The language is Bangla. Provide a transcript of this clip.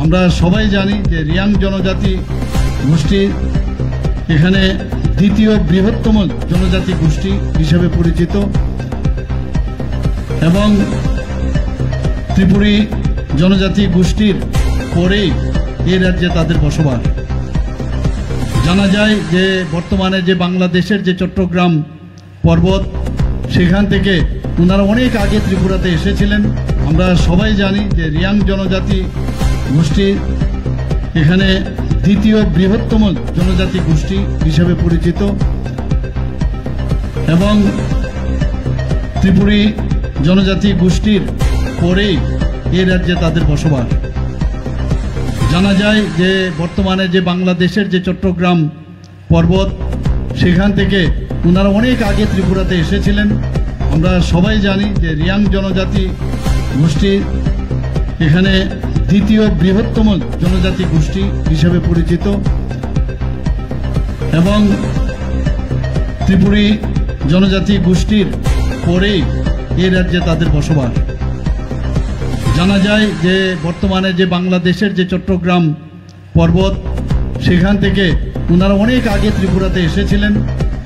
আমরা সবাই জানি যে রিয়াং জনজাতি গোষ্ঠী এখানে দ্বিতীয় বৃহত্তম জনজাতি গোষ্ঠী হিসেবে পরিচিত এবং ত্রিপুরী জনজাতি গোষ্ঠীর পরেই এই রাজ্যে তাদের বসবাস। জানা যায় যে বর্তমানে যে বাংলাদেশের যে চট্টগ্রাম পর্বত সেখান থেকে ওনারা অনেক আগে ত্রিপুরাতে এসেছিলেন। আমরা সবাই জানি যে রিয়াং জনজাতি গোষ্ঠী এখানে দ্বিতীয় বৃহত্তম জনজাতি গোষ্ঠী হিসেবে পরিচিত এবং ত্রিপুরী জনজাতি গোষ্ঠীর পরেই এই রাজ্যে তাদের বসবাস। জানা যায় যে বর্তমানে যে বাংলাদেশের যে চট্টগ্রাম পর্বত সেখান থেকে ওনারা অনেক আগে ত্রিপুরাতে এসেছিলেন। আমরা সবাই জানি যে রিয়াং জনজাতি গোষ্ঠী এখানে দ্বিতীয় বৃহত্তম জনজাতি গোষ্ঠী হিসেবে পরিচিত এবং ত্রিপুরী জনজাতি গোষ্ঠীর পরেই এই রাজ্যে তাদের বসবাস। জানা যায় যে বর্তমানে যে বাংলাদেশের যে চট্টগ্রাম পর্বত সেখান থেকে ওনারা অনেক আগে ত্রিপুরাতে এসেছিলেন।